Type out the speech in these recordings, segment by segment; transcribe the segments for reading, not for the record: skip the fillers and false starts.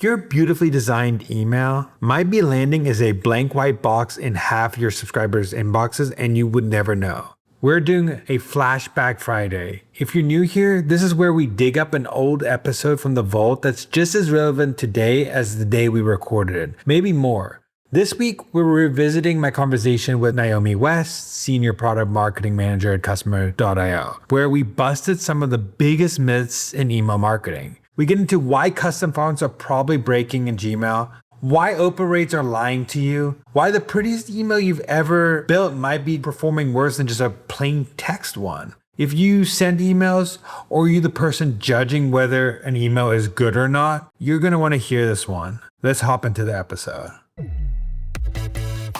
Your beautifully designed email might be landing as a blank white box in half your subscribers' inboxes and you would never know. We're doing a Flashback Friday. If you're new here, this is where we dig up an old episode from the vault that's just as relevant today as the day we recorded it, maybe more. This week, we're revisiting my conversation with Naomi West, Senior Product Marketing Manager at Customer.io, where we busted some of the biggest myths in email marketing. We get into why custom fonts are probably breaking in Gmail, why open rates are lying to you, why the prettiest email you've ever built might be performing worse than just a plain text one. If you send emails or you're the person judging whether an email is good or not, you're going to want to hear this one. Let's hop into the episode.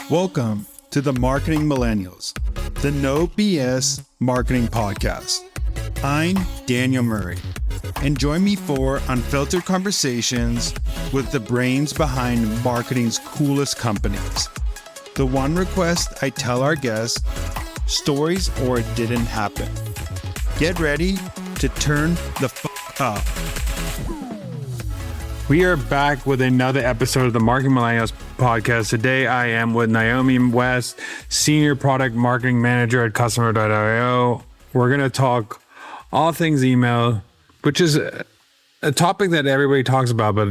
Welcome to the Marketing Millennials, the No BS Marketing Podcast. I'm Daniel Murray, and join me for unfiltered conversations with the brains behind marketing's coolest companies. The one request I tell our guests, stories or it didn't happen. Get ready to turn the up. We are back with another episode of the Marketing Millennials podcast. Today, I am with Naomi West, Senior Product Marketing Manager at Customer.io. We're going to talk all things email, which is a topic that everybody talks about, but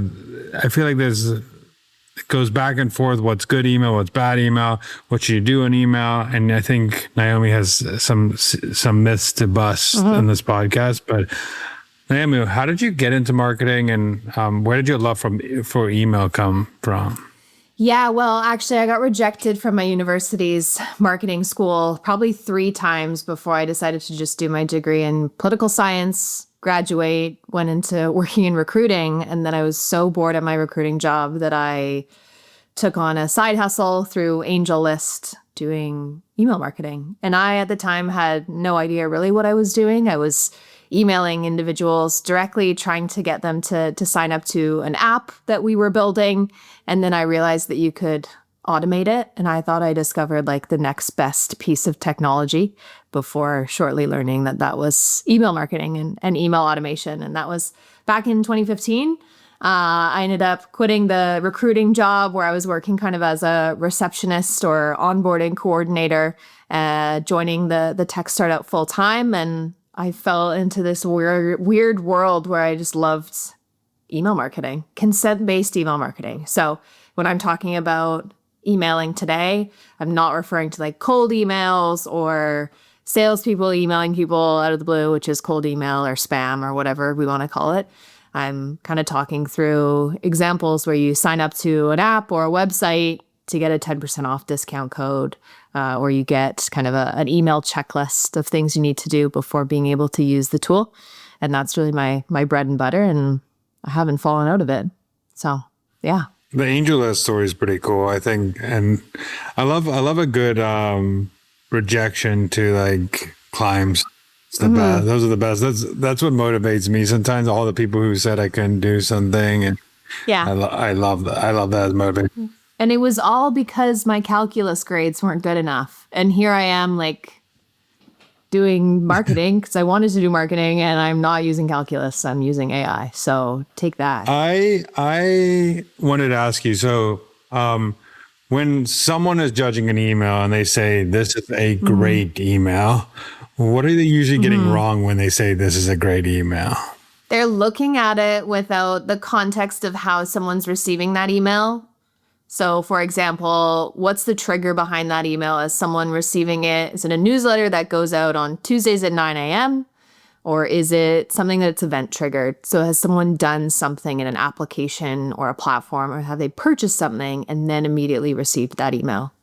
I feel like it goes back and forth. What's good email? What's bad email? What should you do in email? And I think Naomi has some myths to bust in this podcast. But Naomi, how did you get into marketing, and where did your love for email come from? Yeah, well, actually, I got rejected from my university's marketing school probably 3 times before I decided to just do my degree in political science, graduate, went into working in recruiting, and then I was so bored at my recruiting job that I took on a side hustle through AngelList doing email marketing. And I, at the time, had no idea really what I was doing. I was emailing individuals directly, trying to get them to sign up to an app that we were building. And then I realized that you could automate it. And I thought I discovered like the next best piece of technology before shortly learning that was email marketing and email automation. And that was back in 2015. I ended up quitting the recruiting job where I was working kind of as a receptionist or onboarding coordinator, joining the tech startup full time. And I fell into this weird world where I just loved email marketing, consent-based email marketing. So when I'm talking about emailing today, I'm not referring to like cold emails or salespeople emailing people out of the blue, which is cold email or spam or whatever we want to call it. I'm kind of talking through examples where you sign up to an app or a website to get a 10% off discount code, or you get kind of an email checklist of things you need to do before being able to use the tool. And that's really my bread and butter, and I haven't fallen out of it. So, yeah. The AngelList story is pretty cool, I think. And I love a good rejection to like climbs. It's the best. Those are the best. That's what motivates me. Sometimes all the people who said I couldn't do something, and yeah, I love that. I love that as motivation. And it was all because my calculus grades weren't good enough. And here I am like doing marketing because I wanted to do marketing, and I'm not using calculus. I'm using AI. So take that. I wanted to ask you, so when someone is judging an email and they say this is a great email, what are they usually getting wrong when they say this is a great email? They're looking at it without the context of how someone's receiving that email. So, for example, what's the trigger behind that email? Is someone receiving it? Is it a newsletter that goes out on Tuesdays at 9 a.m.? Or is it something that's event triggered? So has someone done something in an application or a platform, or have they purchased something and then immediately received that email?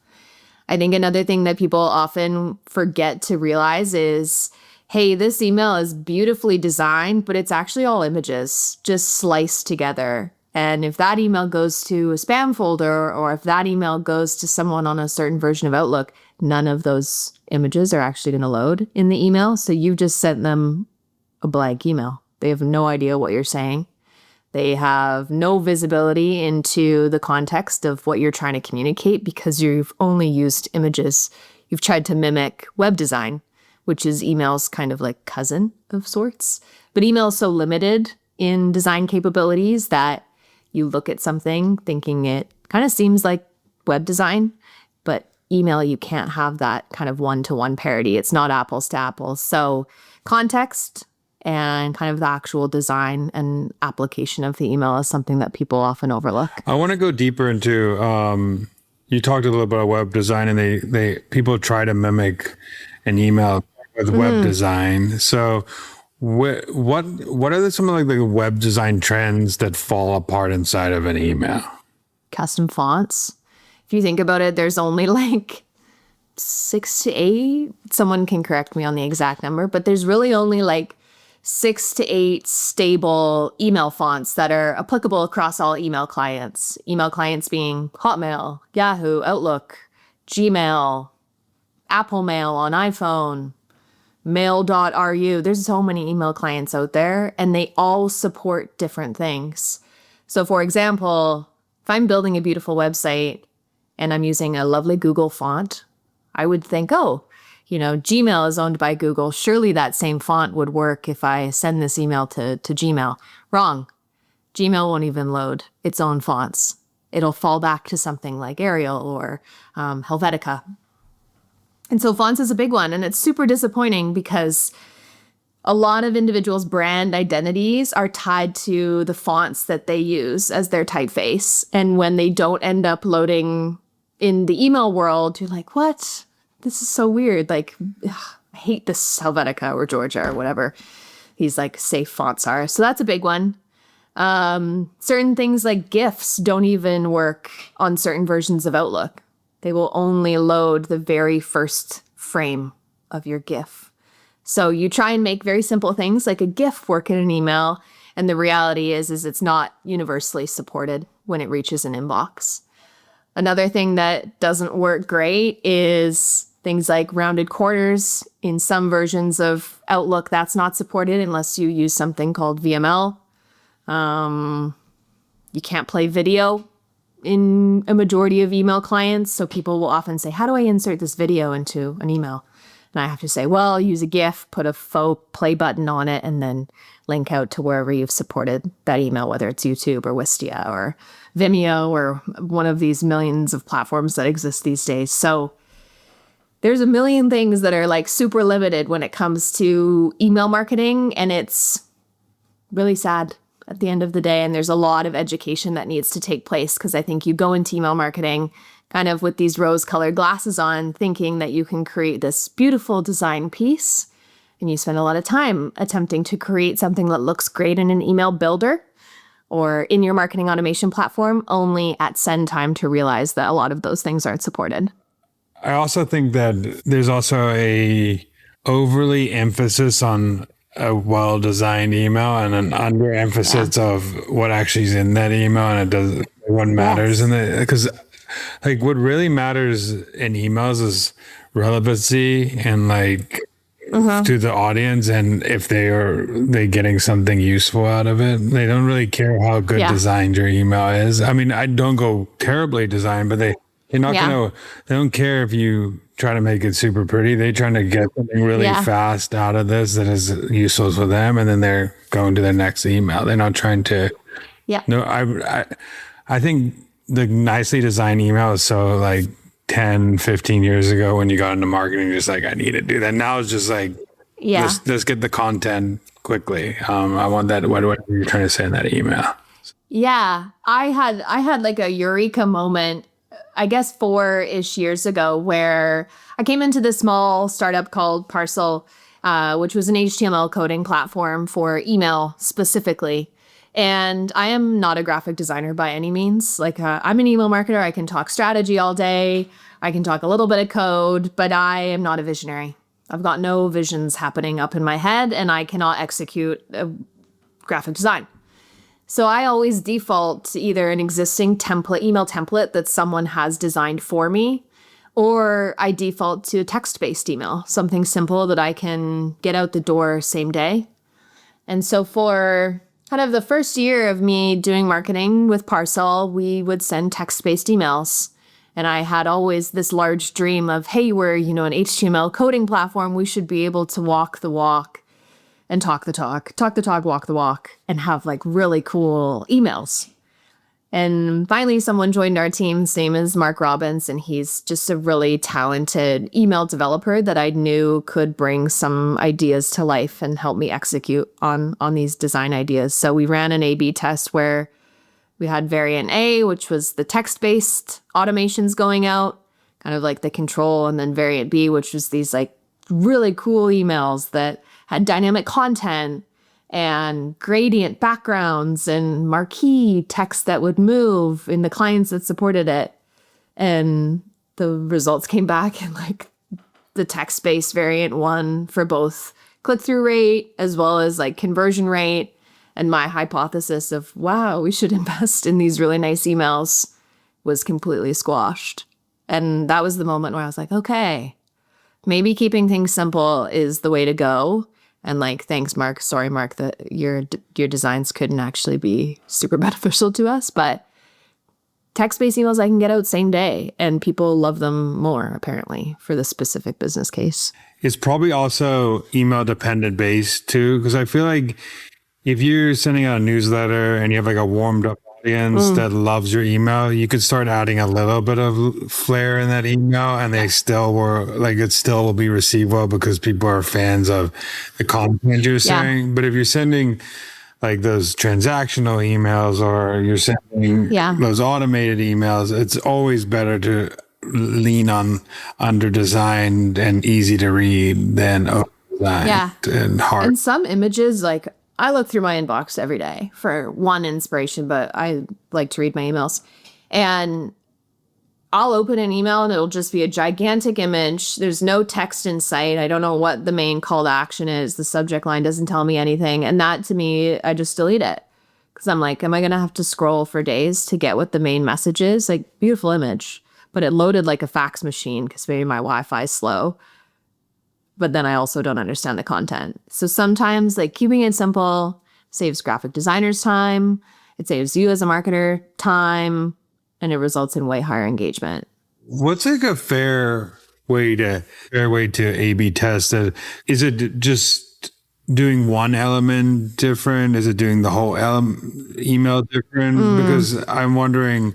I think another thing that people often forget to realize is, hey, this email is beautifully designed, but it's actually all images just sliced together. And if that email goes to a spam folder, or if that email goes to someone on a certain version of Outlook, none of those images are actually going to load in the email. So you've just sent them a blank email. They have no idea what you're saying. They have no visibility into the context of what you're trying to communicate because you've only used images. You've tried to mimic web design, which is email's kind of like cousin of sorts. But email is so limited in design capabilities that You look at something thinking it kind of seems like web design, but email, you can't have that kind of one-to-one parity. It's not apples to apples. So context and kind of the actual design and application of the email is something that people often overlook. I want to go deeper into, you talked a little bit about web design, and they people try to mimic an email with web design. So what are some of like the web design trends that fall apart inside of an email? Custom fonts. If you think about it, there's only like 6 to 8. Someone can correct me on the exact number, but there's really only like 6 to 8 stable email fonts that are applicable across all email clients. Email clients being Hotmail, Yahoo, Outlook, Gmail, Apple Mail on iPhone, mail.ru. There's so many email clients out there, and they all support different things. So for example, if I'm building a beautiful website and I'm using a lovely Google font, I would think, oh, Gmail is owned by Google. Surely that same font would work if I send this email to Gmail. Wrong. Gmail won't even load its own fonts. It'll fall back to something like Arial or Helvetica. And so fonts is a big one, and it's super disappointing because a lot of individuals' brand identities are tied to the fonts that they use as their typeface. And when they don't end up loading in the email world, you're like, what? This is so weird. Like, ugh, I hate this Helvetica or Georgia or whatever these like safe fonts are. So that's a big one. Certain things like GIFs don't even work on certain versions of Outlook. They will only load the very first frame of your GIF. So you try and make very simple things like a GIF work in an email, and the reality is it's not universally supported when it reaches an inbox. Another thing that doesn't work great is things like rounded corners. In some versions of Outlook, that's not supported unless you use something called VML. You can't play video in a majority of email clients. So people will often say, how do I insert this video into an email? And I have to say, well, use a GIF, put a faux play button on it, and then link out to wherever you've supported that email, whether it's YouTube or Wistia or Vimeo or one of these millions of platforms that exist these days. So there's a million things that are like super limited when it comes to email marketing, and it's really sad at the end of the day. And there's a lot of education that needs to take place, because I think you go into email marketing kind of with these rose-colored glasses on, thinking that you can create this beautiful design piece, and you spend a lot of time attempting to create something that looks great in an email builder or in your marketing automation platform, only at send time to realize that a lot of those things aren't supported. I also think that there's also a overly emphasis on a well-designed email and an under-emphasis of what actually is in that email, and it does what matters in it. Because like what really matters in emails is relevancy and like to the audience, and if they getting something useful out of it. They don't really care how good designed your email is. I mean, I don't go terribly designed, but they're not gonna. They don't care if you try to make it super pretty. They're trying to get something really fast out of this that is useful for them, and then they're going to their next email. They're not trying to. Yeah. No, I think the nicely designed email is so like 10, 15 years ago when you got into marketing, just like, I need to do that. Now it's just like, let's get the content quickly. I want that. What you're trying to say in that email? Yeah, I had like a eureka moment, I guess 4-ish years ago, where I came into this small startup called Parcel, which was an HTML coding platform for email specifically. And I am not a graphic designer by any means. Like I'm an email marketer. I can talk strategy all day. I can talk a little bit of code, but I am not a visionary. I've got no visions happening up in my head, and I cannot execute a graphic design. So I always default to either an existing email template that someone has designed for me, or I default to a text-based email, something simple that I can get out the door same day. And so for kind of the first year of me doing marketing with Parcel, we would send text-based emails. And I had always this large dream of, hey, we're, an HTML coding platform. We should be able to walk the walk and talk the talk, walk the walk, and have like really cool emails. And finally, someone joined our team. His name is Mark Robbins, and he's just a really talented email developer that I knew could bring some ideas to life and help me execute on these design ideas. So we ran an A/B test where we had variant A, which was the text-based automations going out, kind of like the control, and then variant B, which was these like really cool emails that had dynamic content and gradient backgrounds and marquee text that would move in the clients that supported it. And the results came back, and like the text-based variant won for both click-through rate as well as like conversion rate. And my hypothesis of, wow, we should invest in these really nice emails was completely squashed. And that was the moment where I was like, okay, maybe keeping things simple is the way to go. And like, thanks, Mark. Sorry, Mark, that your designs couldn't actually be super beneficial to us. But text-based emails I can get out same day, and people love them more, apparently, for the specific business case. It's probably also email dependent based too, because I feel like if you're sending out a newsletter and you have like a warmed up audience that loves your email, you could start adding a little bit of flair in that email, and they still were like, it still will be received well because people are fans of the content you're saying. But if you're sending like those transactional emails, or you're sending those automated emails, it's always better to lean on under designed and easy to read than over designed and hard. And some images, like, I look through my inbox every day for one inspiration, but I like to read my emails. And I'll open an email and it'll just be a gigantic image. There's no text in sight. I don't know what the main call to action is. The subject line doesn't tell me anything. And that, to me, I just delete it. Because I'm like, am I going to have to scroll for days to get what the main message is? Like, beautiful image. But it loaded like a fax machine because maybe my Wi-Fi is slow. But then I also don't understand the content. So sometimes like keeping it simple saves graphic designers time. It saves you as a marketer time, and it results in way higher engagement. What's like a fair way to A/B test it? Is it just doing one element different? Is it doing the whole email different? Because I'm wondering,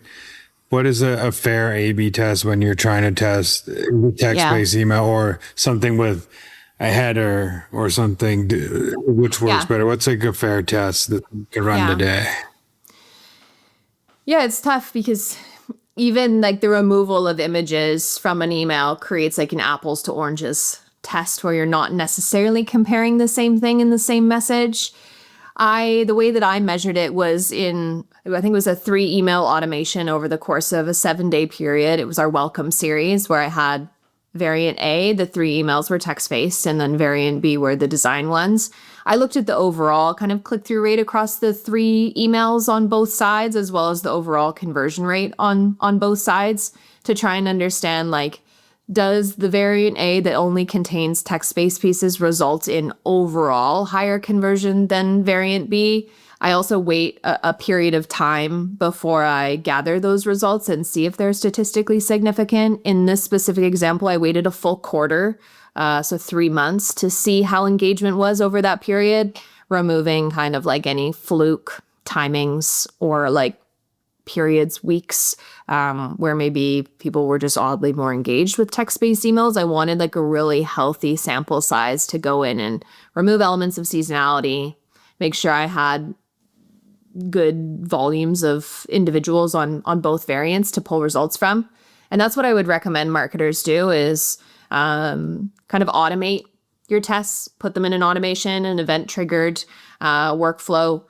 what is a fair A/B test when you're trying to test text-based email or something with a header or something? Which works better? What's like a fair test that you can run today? Yeah, it's tough because even like the removal of images from an email creates like an apples to oranges test where you're not necessarily comparing the same thing in the same message. The way that I measured it was I think it was a 3 email automation over the course of a 7-day period. It was our welcome series where I had variant A, the 3 emails were text-based, and then variant B were the design ones. I looked at the overall kind of click-through rate across the 3 emails on both sides, as well as the overall conversion rate on both sides to try and understand, like, does the variant A that only contains text-based pieces result in overall higher conversion than variant B? I also wait a period of time before I gather those results and see if they're statistically significant. In this specific example, I waited a full quarter, so 3 months, to see how engagement was over that period, removing kind of like any fluke timings or like periods, weeks, where maybe people were just oddly more engaged with text-based emails. I wanted like a really healthy sample size to go in and remove elements of seasonality, make sure I had good volumes of individuals on both variants to pull results from. And that's what I would recommend marketers do is kind of automate your tests, put them in an automation, an event-triggered workflow,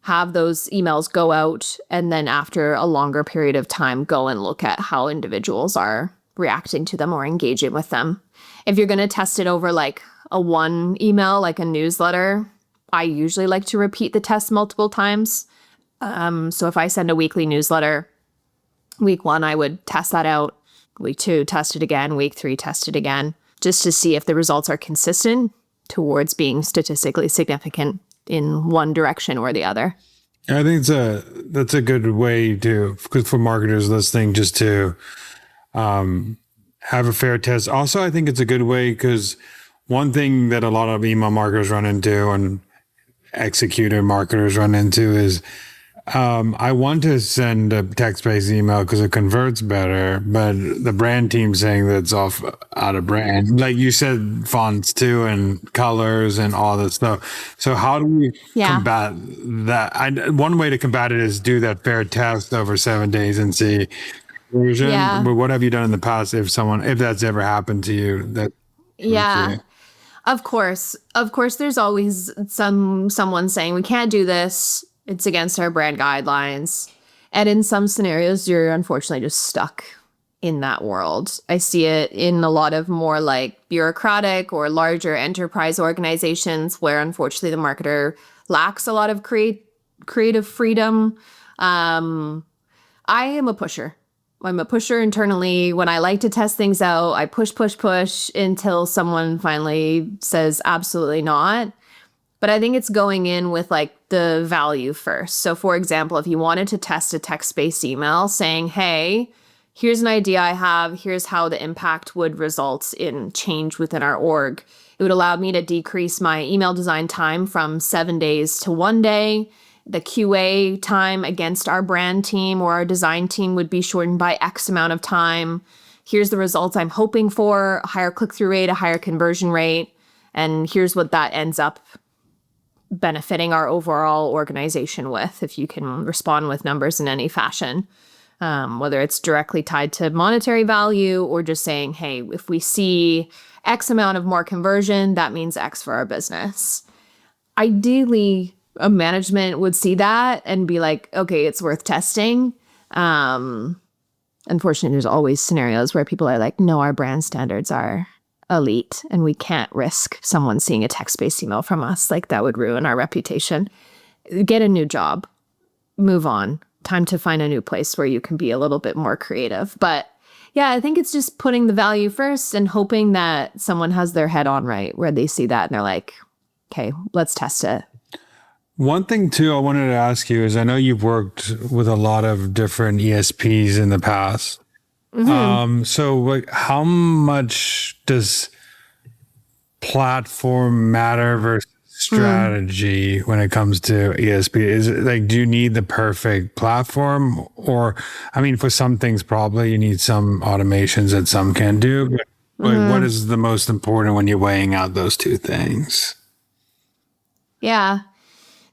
have those emails go out, and then after a longer period of time, go and look at how individuals are reacting to them or engaging with them. If you're going to test it over like a one email, like a newsletter, I usually like to repeat the test multiple times. So if I send a weekly newsletter, week 1, I would test that out. Week 2, test it again. Week 3, test it again, just to see if the results are consistent towards being statistically significant in one direction or the other. I think that's a good way to, because for marketers listening, just to have a fair test. Also, I think it's a good way because one thing that a lot of email marketers run into and executor marketers run into is I want to send a text-based email because it converts better, but the brand team's saying that it's out of brand. Like you said, fonts too, and colors and all this stuff. So how do we combat that? One way to combat it is do that fair test over 7 days and see version. Yeah. But what have you done in the past if that's ever happened to you? Yeah. Of course, there's always someone saying we can't do this. It's against our brand guidelines. And in some scenarios, you're unfortunately just stuck in that world. I see it in a lot of more like bureaucratic or larger enterprise organizations where unfortunately the marketer lacks a lot of creative freedom. I am a pusher. I'm a pusher internally. When I like to test things out, I push until someone finally says absolutely not. But I think it's going in with like the value first. So for example, if you wanted to test a text-based email saying, hey, here's an idea I have, here's how the impact would result in change within our org. It would allow me to decrease my email design time from 7 days to 1 day. The QA time against our brand team or our design team would be shortened by X amount of time. Here's the results I'm hoping for, a higher click-through rate, a higher conversion rate. And here's what that ends up benefiting our overall organization with, if you can respond with numbers in any fashion, whether it's directly tied to monetary value or just saying, hey, if we see X amount of more conversion, that means X for our business. Ideally, a management would see that and be like, okay, it's worth testing. Unfortunately, there's always scenarios where people are like, no, our brand standards are elite and we can't risk someone seeing a text-based email from us. Like that would ruin our reputation. Get a new job, move on. Time to find a new place where you can be a little bit more creative. But yeah, I think it's just putting the value first and hoping that someone has their head on right where they see that and they're like, okay, let's test it. One thing too I wanted to ask you is I know you've worked with a lot of different ESPs in the past. Mm-hmm. So like, how much does platform matter versus strategy when it comes to ESP? Is it like, do you need the perfect platform? Or, I mean, for some things, probably you need some automations that some can do. But like, what is the most important when you're weighing out those two things? Yeah.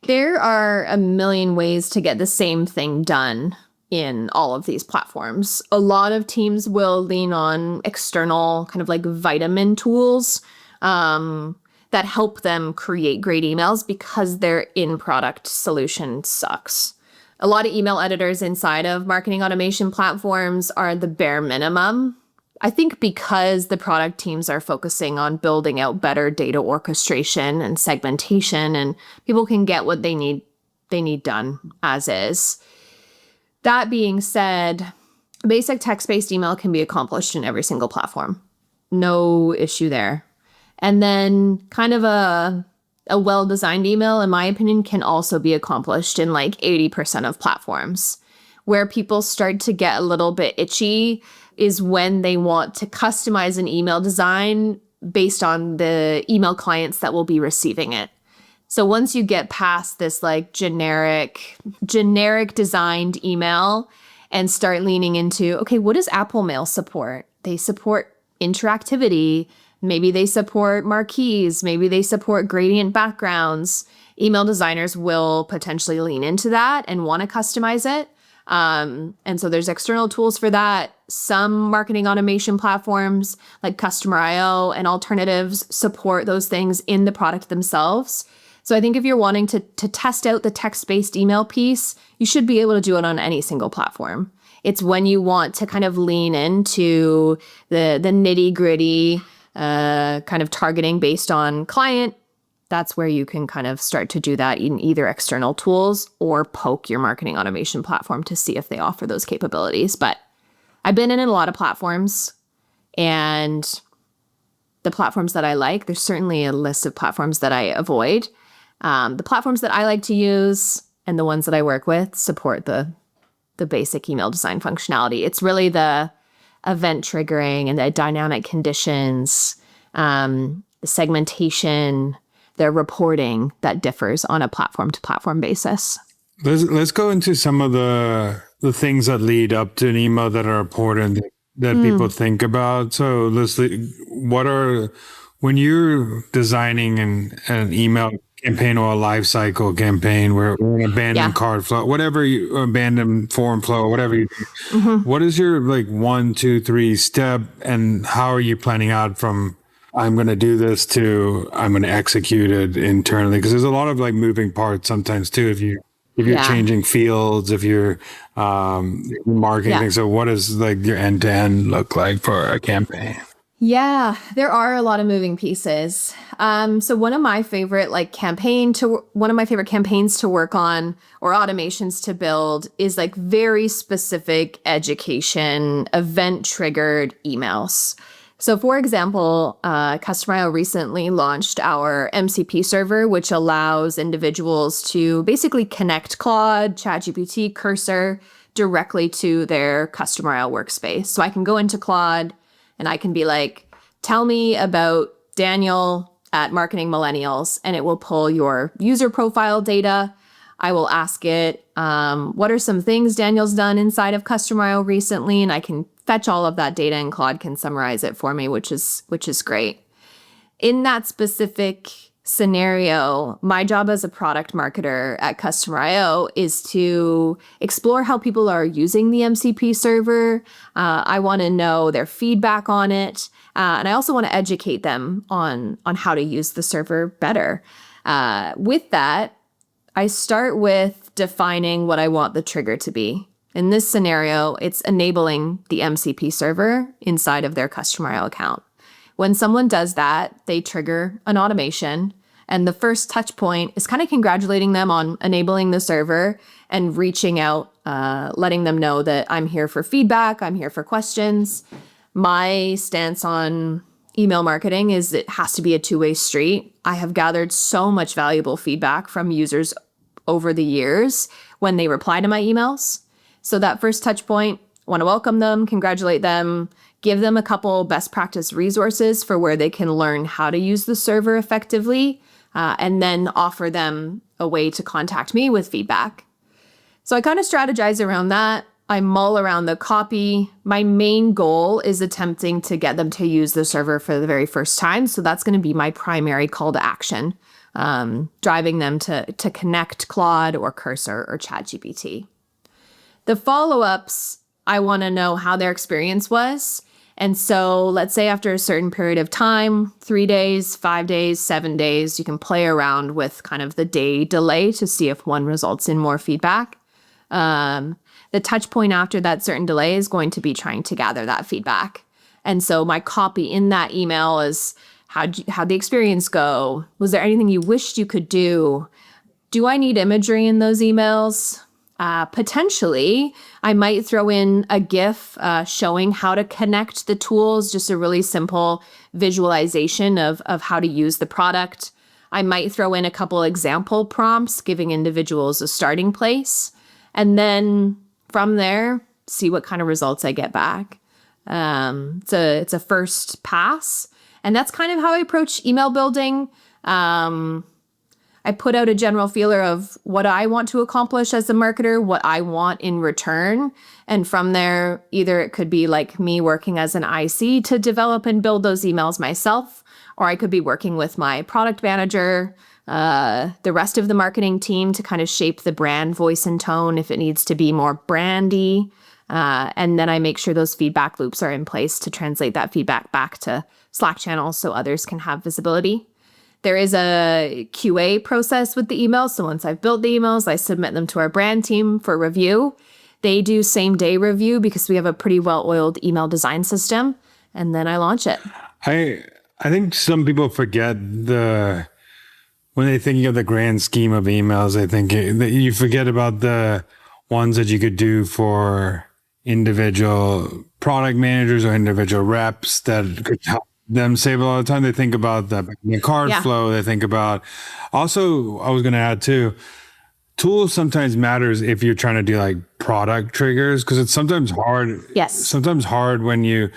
There are a million ways to get the same thing done in all of these platforms. A lot of teams will lean on external kind of like vitamin tools that help them create great emails because their in-product solution sucks. A lot of email editors inside of marketing automation platforms are the bare minimum. I think because the product teams are focusing on building out better data orchestration and segmentation, and people can get what they need done as is. That being said, basic text-based email can be accomplished in every single platform. No issue there. And then kind of a well-designed email, in my opinion, can also be accomplished in like 80% of platforms. Where people start to get a little bit itchy is when they want to customize an email design based on the email clients that will be receiving it. So once you get past this like generic designed email and start leaning into, okay, what does Apple Mail support? They support interactivity. Maybe they support marquees. Maybe they support gradient backgrounds. Email designers will potentially lean into that and want to customize it. And so there's external tools for that. Some marketing automation platforms like Customer.io and alternatives support those things in the product themselves. So I think if you're wanting to test out the text-based email piece, you should be able to do it on any single platform. It's when you want to kind of lean into the nitty-gritty kind of targeting based on client. That's where you can kind of start to do that in either external tools or poke your marketing automation platform to see if they offer those capabilities. But I've been in a lot of platforms, and the platforms that I like, there's certainly a list of platforms that I avoid. The platforms that I like to use and the ones that I work with support the basic email design functionality. It's really the event triggering and the dynamic conditions, the segmentation, the reporting that differs on a platform to platform basis. Let's go into some of the things that lead up to an email that are important that people think about. So what are when you're designing an email campaign or a life cycle campaign where an abandoned Yeah. cart flow, whatever you abandoned form flow, whatever you do, what is your like 1, 2, 3 step, and how are you planning out from I'm going to do this to I'm going to execute it internally? Because there's a lot of like moving parts sometimes too. If you're Yeah. changing fields, if you're marketing Yeah. things, so what does like your end to end look like for a campaign? Yeah, there are a lot of moving pieces. So one of my favorite campaigns to work on or automations to build is like very specific education, event triggered emails. So for example, Customer.io recently launched our MCP server, which allows individuals to basically connect Claude, ChatGPT, Cursor directly to their Customer.io workspace. So I can go into Claude and I can be like, tell me about Daniel at Marketing Millennials, and it will pull your user profile data. I will ask it, what are some things Daniel's done inside of Customer.io recently? And I can fetch all of that data and Claude can summarize it for me, which is great. In that specific scenario, my job as a product marketer at Customer.io is to explore how people are using the MCP server. I want to know their feedback on it. And I also want to educate them on how to use the server better. With that, I start with defining what I want the trigger to be. In this scenario, it's enabling the MCP server inside of their Customer.io account. When someone does that, they trigger an automation. And the first touch point is kind of congratulating them on enabling the server and reaching out, letting them know that I'm here for feedback, I'm here for questions. My stance on email marketing is it has to be a two-way street. I have gathered so much valuable feedback from users over the years when they reply to my emails. So that first touch point, I want to welcome them, congratulate them, give them a couple best practice resources for where they can learn how to use the server effectively, and then offer them a way to contact me with feedback. So I kind of strategize around that. I mull around the copy. My main goal is attempting to get them to use the server for the very first time. So that's going to be my primary call to action, driving them to connect Claude or Cursor or ChatGPT. The follow-ups, I want to know how their experience was. And so let's say after a certain period of time, 3 days, 5 days, 7 days, you can play around with kind of the day delay to see if one results in more feedback. The touch point after that certain delay is going to be trying to gather that feedback. And so my copy in that email is, how'd the experience go? Was there anything you wished you could do? Do I need imagery in those emails? Potentially, I might throw in a GIF showing how to connect the tools, just a really simple visualization of how to use the product. I might throw in a couple example prompts, giving individuals a starting place. And then from there, see what kind of results I get back. It's a first pass. And that's kind of how I approach email building. I put out a general feeler of what I want to accomplish as a marketer, what I want in return. And from there, either it could be like me working as an IC to develop and build those emails myself, or I could be working with my product manager, the rest of the marketing team to kind of shape the brand voice and tone if it needs to be more brandy. And then I make sure those feedback loops are in place to translate that feedback back to Slack channels so others can have visibility. There is a QA process with the emails. So once I've built the emails, I submit them to our brand team for review. They do same day review because we have a pretty well-oiled email design system. And then I launch it. I think some people forget when they're thinking of the grand scheme of emails, I think that you forget about the ones that you could do for individual product managers or individual reps that could help them save a lot of time. They think about the card flow. They think about also, I was going to add too, tools sometimes matters if you're trying to do like product triggers, because it's sometimes hard. Yes. Sometimes hard when you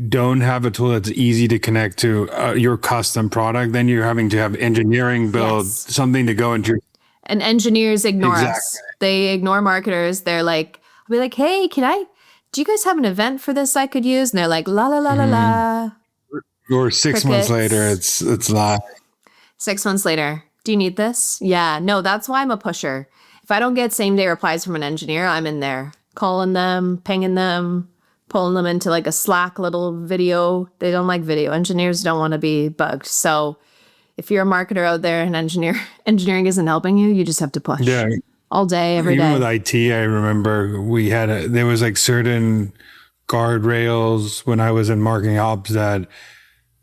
don't have a tool that's easy to connect to your custom product. Then you're having to have engineering build something to go into And engineers ignore Exactly. us. They ignore marketers. They're like, I'll be like, hey, do you guys have an event for this I could use? And they're like, la, la, la, la, la. Or 6 months Crickets. later, it's live. 6 months later, do you need this? Yeah, no, that's why I'm a pusher. If I don't get same day replies from an engineer, I'm in there calling them, pinging them, pulling them into like a Slack little video. They don't like video. Engineers don't want to be bugged. So if you're a marketer out there and engineering isn't helping you, you just have to push. Yeah. All day, every Even day. with IT, I remember there was like certain guardrails when I was in marketing ops that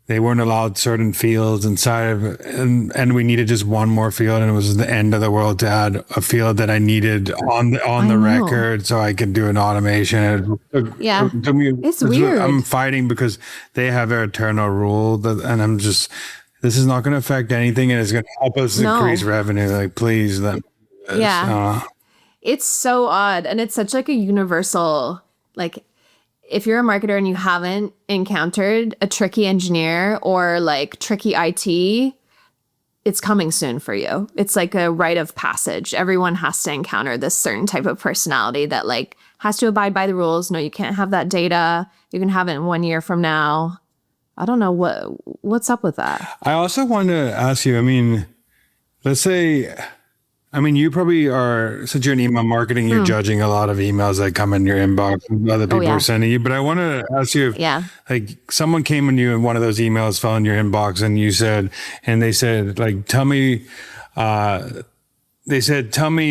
they weren't allowed certain fields inside of, and we needed just one more field, and it was the end of the world to add a field that I needed on the record so I could do an automation. Yeah. It's weird. I'm fighting because they have their eternal rule and I'm just, this is not going to affect anything and it's going to help us increase revenue. Like, please let me do this. Yeah. It's so odd. And it's such like a universal, like, if you're a marketer and you haven't encountered a tricky engineer or like tricky IT, it's coming soon for you. It's like a rite of passage. Everyone has to encounter this certain type of personality that like has to abide by the rules. No, you can't have that data. You can have it in 1 year from now. I don't know what's up with that. I also want to ask you, I mean, let's say, you probably are, since you're in email marketing, you're judging a lot of emails that come in your inbox and other people are sending you. But I want to ask you if like someone came in you and one of those emails fell in your inbox and they said, like, tell me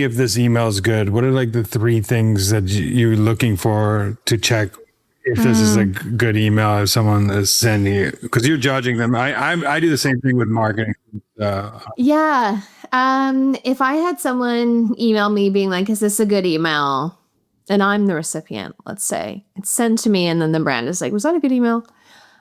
if this email is good. What are like the 3 things that you're looking for to check if this is a good email if someone is sending you? Because you're judging them. I do the same thing with marketing. Yeah. If I had someone email me being like, is this a good email? And I'm the recipient, let's say. It's sent to me and then the brand is like, was that a good email?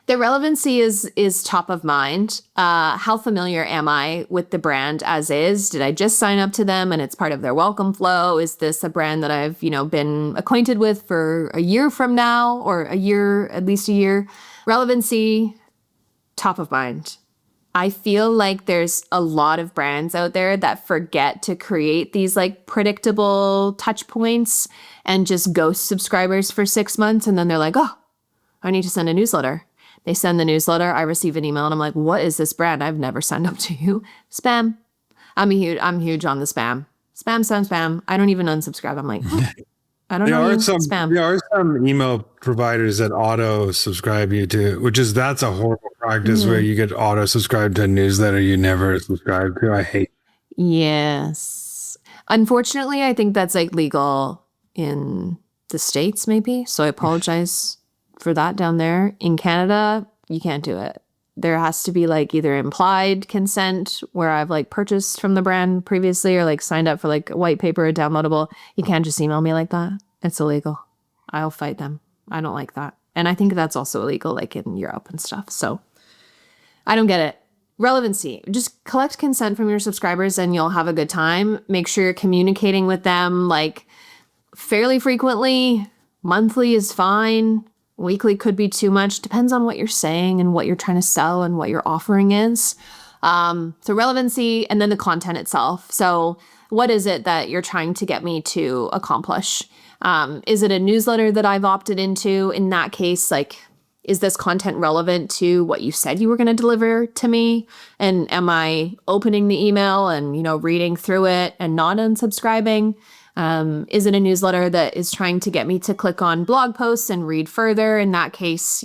The relevancy is top of mind. How familiar am I with the brand as is? Did I just sign up to them and it's part of their welcome flow? Is this a brand that I've, been acquainted with for a year from now or at least a year? Relevancy, top of mind. I feel like there's a lot of brands out there that forget to create these like predictable touch points and just ghost subscribers for 6 months. And then they're like, oh, I need to send a newsletter. They send the newsletter. I receive an email and I'm like, what is this brand? I've never signed up to you. Spam. I'm huge on the spam. Spam. I don't even unsubscribe. I'm like, I don't know. Spam. There are some email providers that auto subscribe you to, that's a horrible practice where you get auto subscribed to a newsletter you never subscribed to. I hate. Yes. Unfortunately, I think that's like legal in the States maybe. So I apologize for that down there. In Canada, you can't do it. There has to be like either implied consent where I've like purchased from the brand previously or like signed up for like a white paper or downloadable. You can't just email me like that. It's illegal. I'll fight them. I don't like that. And I think that's also illegal like in Europe and stuff. So I don't get it. Relevancy. Just collect consent from your subscribers and you'll have a good time. Make sure you're communicating with them like fairly frequently. Monthly is fine. Weekly could be too much. Depends on what you're saying and what you're trying to sell and what your offering is. So relevancy and then the content itself. So what is it that you're trying to get me to accomplish? Is it a newsletter that I've opted into? In that case, like, is this content relevant to what you said you were going to deliver to me? And am I opening the email and, reading through it and not unsubscribing? Is it a newsletter that is trying to get me to click on blog posts and read further? In that case,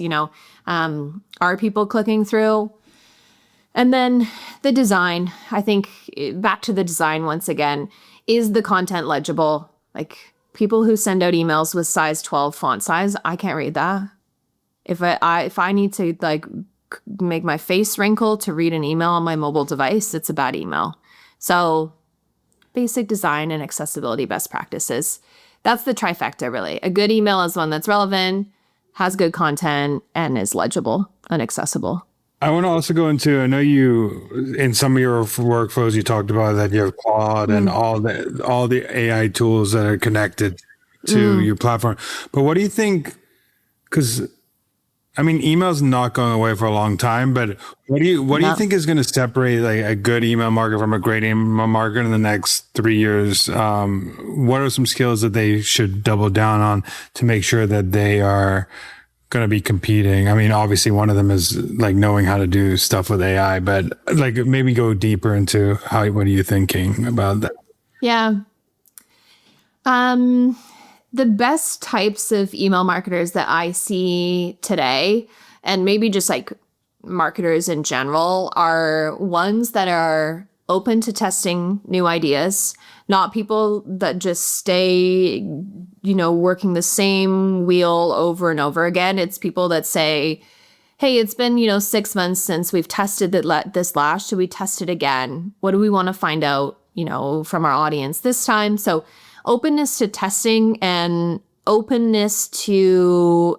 are people clicking through? And then the design, I think back to the design once again, is the content legible? Like people who send out emails with size 12 font size, I can't read that. If I need to like make my face wrinkle to read an email on my mobile device, it's a bad email. So basic design and accessibility best practices. That's the trifecta, really. A good email is one that's relevant, has good content, and is legible and accessible. I want to also go into, I know you, in some of your workflows, you talked about that you have Claude and all the AI tools that are connected to your platform. But what do you think, because I mean, email's not going away for a long time, but what do you think is going to separate like a good email marketer from a great email marketer in the next 3 years? What are some skills that they should double down on to make sure that they are going to be competing? I mean, obviously one of them is like knowing how to do stuff with AI, but like maybe go deeper into what are you thinking about that? Yeah. The best types of email marketers that I see today, and maybe just like marketers in general, are ones that are open to testing new ideas, not people that just stay, working the same wheel over and over again. It's people that say, hey, it's been, 6 months since we've tested this last. Should we test it again? What do we want to find out, from our audience this time? So openness to testing and openness to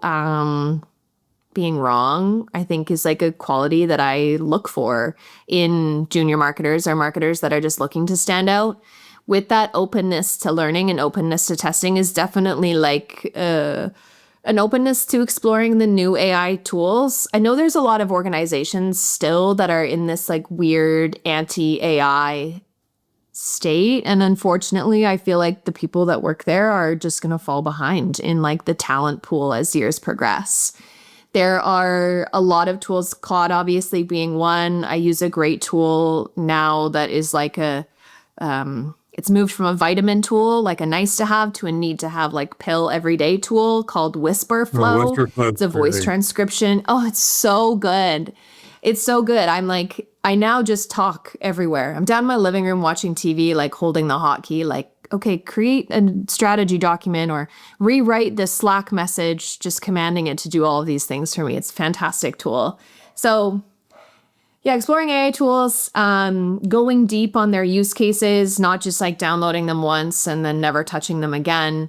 being wrong, I think, is like a quality that I look for in junior marketers or marketers that are just looking to stand out. With that openness to learning and openness to testing is definitely like an openness to exploring the new AI tools. I know there's a lot of organizations still that are in this like weird anti-AI state. And unfortunately, I feel like the people that work there are just going to fall behind in like the talent pool as years progress. There are a lot of tools, Claude obviously being one. I use a great tool now that is like it's moved from a vitamin tool, like a nice to have, to a need to have like pill everyday tool called Whisper Flow. It's a voice transcription. Oh, it's so good. It's so good. I'm like, I now just talk everywhere. I'm down in my living room watching TV, like holding the hotkey, like, okay, create a strategy document or rewrite this Slack message, just commanding it to do all of these things for me. It's a fantastic tool. So yeah, exploring AI tools, going deep on their use cases, not just like downloading them once and then never touching them again.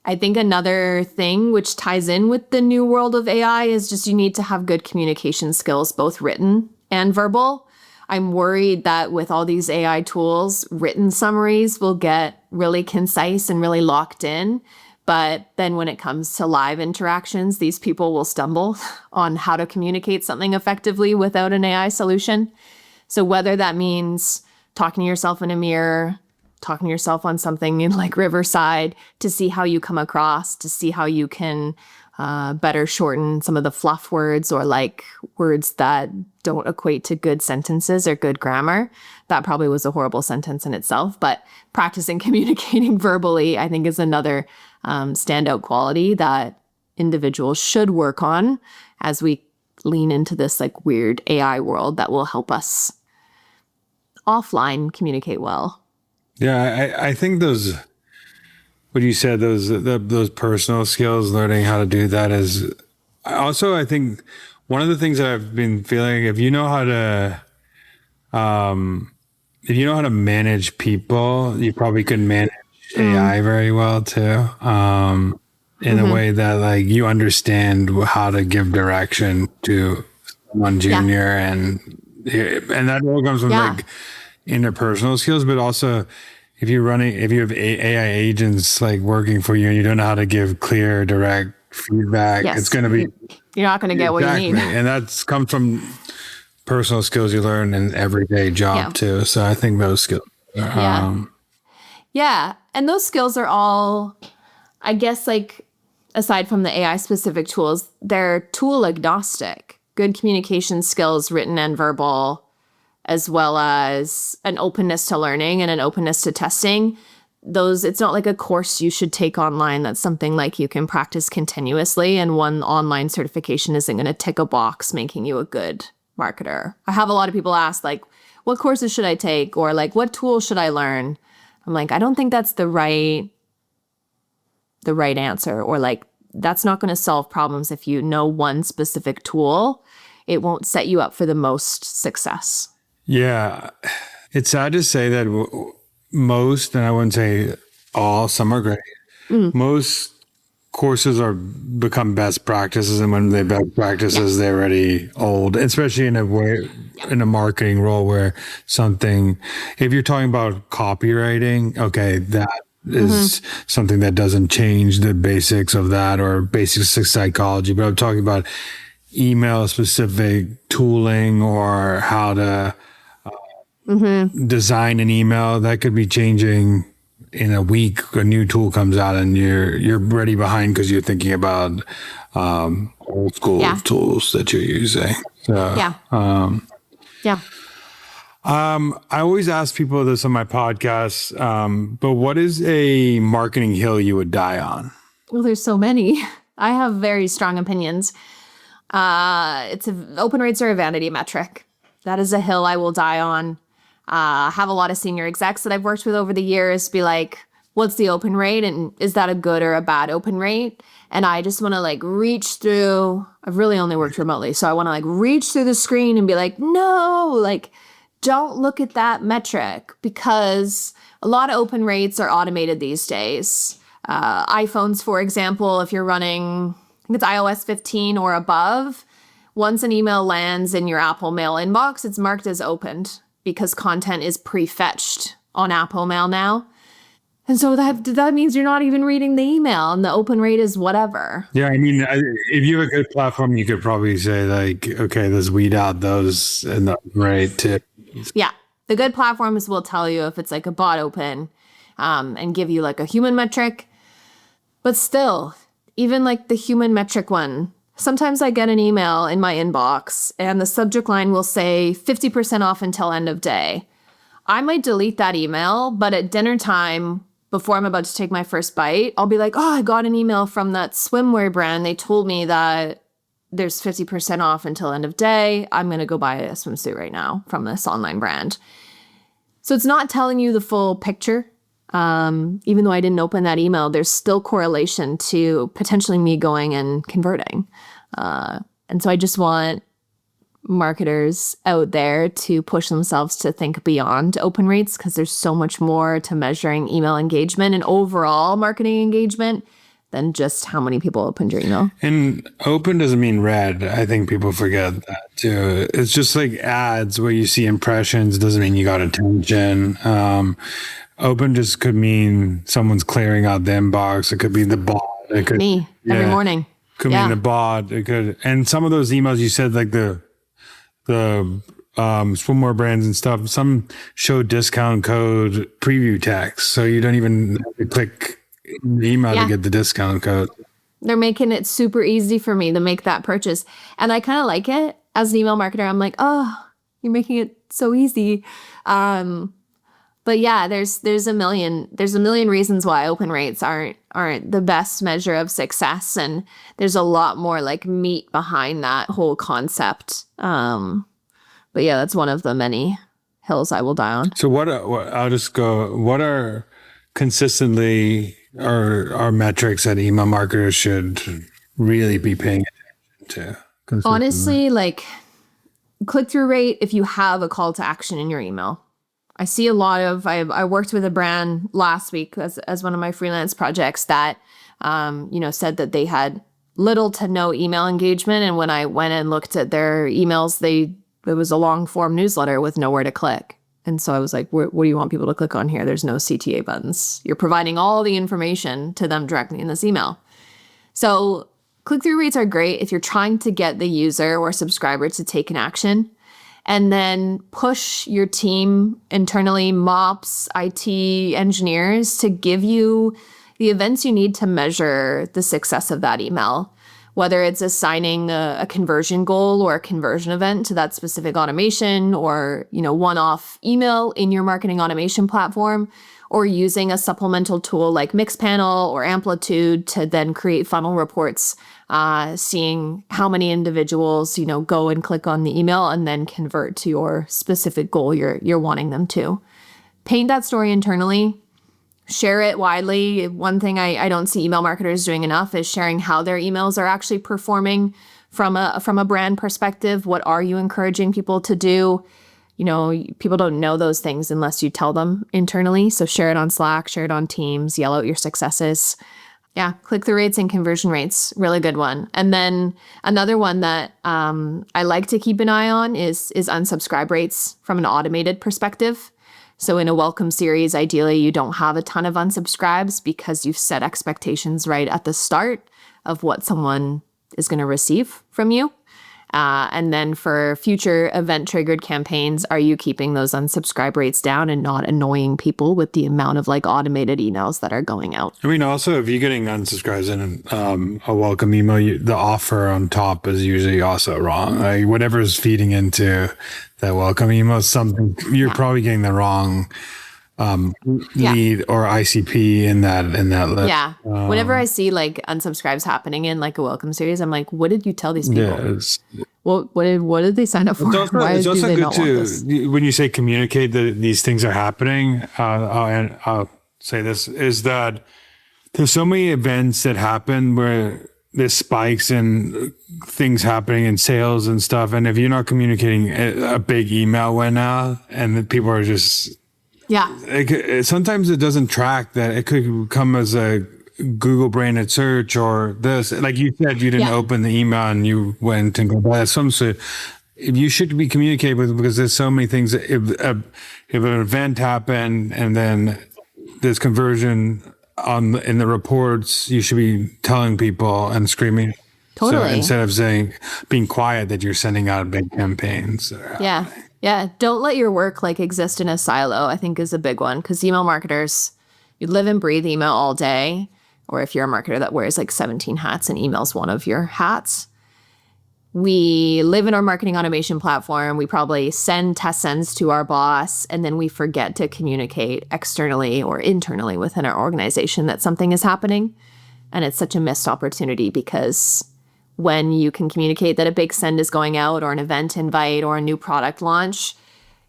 I think another thing which ties in with the new world of AI is just you need to have good communication skills, both written and verbal. I'm worried that with all these AI tools, written summaries will get really concise and really locked in. But then when it comes to live interactions, these people will stumble on how to communicate something effectively without an AI solution. So whether that means talking to yourself in a mirror, talking to yourself on something in like Riverside to see how you come across, to see how you can better shorten some of the fluff words or like words that don't equate to good sentences or good grammar. That probably was a horrible sentence in itself, but practicing communicating verbally, I think, is another standout quality that individuals should work on as we lean into this like weird AI world that will help us offline communicate well. Yeah, I think those, what you said, those personal skills, learning how to do that is also, I think one of the things that I've been feeling, if you know how to manage people, you probably could manage AI very well too. In a way that like you understand how to give direction to someone junior and that all comes from like interpersonal skills, but also if you have AI agents like working for you and you don't know how to give clear, direct feedback, it's going to be, you're not going to get what you need. And that's comes from personal skills you learn in everyday job too. So I think those skills. Yeah. And those skills are all, I guess, like aside from the AI specific tools, they're tool agnostic. Good communication skills, written and verbal, as well as an openness to learning and an openness to testing. Those, it's not like a course you should take online. That's something like you can practice continuously, and one online certification isn't going to tick a box making you a good marketer. I have a lot of people ask like, what courses should I take? Or like, what tools should I learn? I'm like, I don't think that's the right answer. Or like, that's not going to solve problems if you know one specific tool. It won't set you up for the most success. Yeah. It's sad to say that most, and I wouldn't say all, some are great. Most courses become best practices, and when they best practices, they're already old, especially in a marketing role where something, if you're talking about copywriting, okay, is something that doesn't change the basics of that or basics of psychology. But I'm talking about email specific tooling or how to design an email that could be changing in a week. A new tool comes out and you're already behind because you're thinking about old school tools that you're using. So, I always ask people this on my podcast, but what is a marketing hill you would die on? Well, there's so many. I have very strong opinions. Open rates are a vanity metric. That is a hill I will die on. Have a lot of senior execs that I've worked with over the years be like, what's the open rate? And is that a good or a bad open rate? And I just want to like reach through. I've really only worked remotely. So I want to like reach through the screen and be like, no, like don't look at that metric, because a lot of open rates are automated these days. iPhones, for example, if you're running, I think it's iOS 15 or above, once an email lands in your Apple Mail inbox, it's marked as opened because content is pre-fetched on Apple Mail now. And so that means you're not even reading the email and the open rate is whatever. Yeah, I mean, if you have a good platform, you could probably say like, okay, let's weed out those and the rate too. Yeah, the good platforms will tell you if it's like a bot open and give you like a human metric. But still, even like the human metric one, sometimes I get an email in my inbox and the subject line will say 50% off until end of day. I might delete that email, but at dinner time, before I'm about to take my first bite, I'll be like, oh, I got an email from that swimwear brand. They told me that there's 50% off until end of day. I'm going to go buy a swimsuit right now from this online brand. So it's not telling you the full picture. Even though I didn't open that email, there's still correlation to potentially me going and converting. And so I just want marketers out there to push themselves to think beyond open rates, because there's so much more to measuring email engagement and overall marketing engagement than just how many people opened your email. And open doesn't mean read. I think people forget that too. It's just like ads where you see impressions doesn't mean you got attention. Open just could mean someone's clearing out the inbox. It could be the bot. It could me every morning. Could mean the bot. It could, and some of those emails you said, like the swimwear brands and stuff, some show discount code preview text, so you don't even have to click the email to get the discount code. They're making it super easy for me to make that purchase, and I kind of like it. As an email marketer, I'm like, oh, you're making it so easy. But yeah, there's a million reasons why open rates aren't the best measure of success, and there's a lot more like meat behind that whole concept. But yeah, that's one of the many hills I will die on. So what are consistently our metrics that email marketers should really be paying attention to? Honestly, like click-through rate if you have a call to action in your email. I see a lot of, I worked with a brand last week as one of my freelance projects that, said that they had little to no email engagement. And when I went and looked at their emails, it was a long form newsletter with nowhere to click. And so I was like, what do you want people to click on here? There's no CTA buttons. You're providing all the information to them directly in this email. So click-through rates are great if you're trying to get the user or subscriber to take an action. And then push your team internally, MOPs, IT engineers, to give you the events you need to measure the success of that email, whether it's assigning a conversion goal or a conversion event to that specific automation, or one-off email in your marketing automation platform, or using a supplemental tool like Mixpanel or Amplitude to then create funnel reports, seeing how many individuals, go and click on the email and then convert to your specific goal you're wanting them to. Paint that story internally, share it widely. One thing I don't see email marketers doing enough is sharing how their emails are actually performing from a brand perspective. What are you encouraging people to do? People don't know those things unless you tell them internally. So share it on Slack, share it on Teams, yell out your successes. Yeah, click-through rates and conversion rates, really good one. And then another one that I like to keep an eye on is unsubscribe rates from an automated perspective, So in a welcome series, ideally, you don't have a ton of unsubscribes because you've set expectations right at the start of what someone is going to receive from you. And then for future event-triggered campaigns, are you keeping those unsubscribe rates down and not annoying people with the amount of like automated emails that are going out? I mean, also, if you're getting unsubscribes in a welcome email, the offer on top is usually also wrong. Like whatever's feeding into that welcome email is something you're probably getting the wrong lead or ICP in that list. Yeah. Whenever I see like unsubscribes happening in like a welcome series, I'm like, what did you tell these people? Yeah, what did they sign up for? It's also good to, when you say communicate that these things are happening, and I'll say this, is that there's so many events that happen where there's spikes and things happening in sales and stuff. And if you're not communicating, a big email went out and the people are just... Yeah. Sometimes it doesn't track that. It could come as a Google branded search or this. Like you said, you didn't open the email and you went and go buy some. So if you should be communicating with, because there's so many things. If an event happened and then there's conversion in the reports, you should be telling people and screaming. Totally. So instead of being quiet, that you're sending out big campaigns. Yeah. Yeah. Don't let your work like exist in a silo, I think is a big one. Because email marketers, you live and breathe email all day. Or if you're a marketer that wears like 17 hats and email's one of your hats. We live in our marketing automation platform. We probably send test sends to our boss, and then we forget to communicate externally or internally within our organization that something is happening. And it's such a missed opportunity because when you can communicate that a big send is going out or an event invite or a new product launch,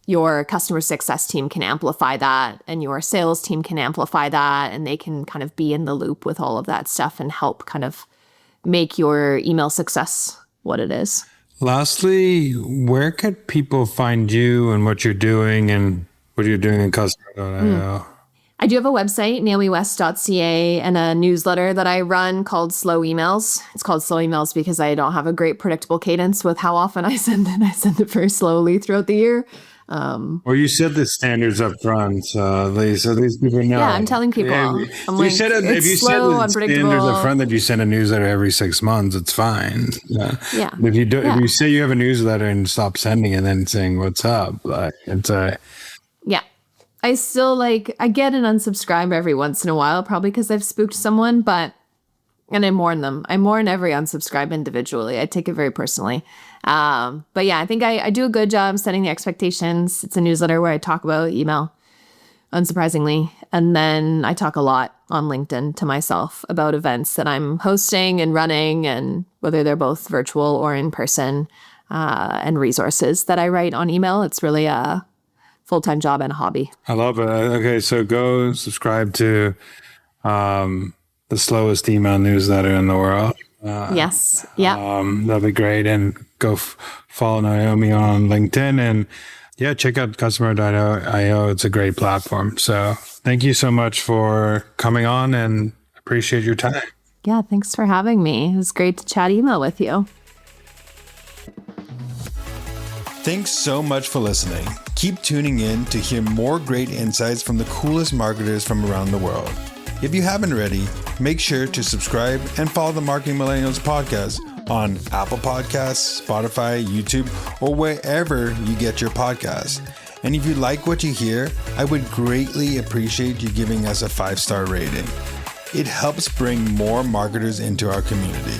your customer success team can amplify that and your sales team can amplify that, and they can kind of be in the loop with all of that stuff and help kind of make your email success what it is. Lastly, where could people find you and what you're doing and what you're doing in customer.io? I do have a website, naomiwest.ca, and a newsletter that I run called Slow Emails. It's called Slow Emails because I don't have a great predictable cadence with how often I send it. I send it very slowly throughout the year. Well, you said the standards up front, so these people know. Yeah, I'm telling people. If you said the standards up front that you send a newsletter every 6 months, it's fine. Yeah. If you do, if you say you have a newsletter and stop sending it and then saying what's up, like it's a... Yeah. I still I get an unsubscribe every once in a while, probably because I've spooked someone, and I mourn them. I mourn every unsubscribe individually. I take it very personally. But yeah, I think I do a good job setting the expectations. It's a newsletter where I talk about email, unsurprisingly. And then I talk a lot on LinkedIn to myself about events that I'm hosting and running, and whether they're both virtual or in person, and resources that I write on email. It's really a full-time job and a hobby. I love it. Okay, so go subscribe to the slowest email newsletter in the world. Yes. Yeah. That'd be great. And go follow Naomi on LinkedIn, and check out customer.io. It's a great platform. So thank you so much for coming on, and appreciate your time. Yeah. Thanks for having me. It was great to chat email with you. Thanks so much for listening. Keep tuning in to hear more great insights from the coolest marketers from around the world. If you haven't already, make sure to subscribe and follow the Marketing Millennials podcast on Apple Podcasts, Spotify, YouTube, or wherever you get your podcasts. And if you like what you hear, I would greatly appreciate you giving us a 5-star rating. It helps bring more marketers into our community.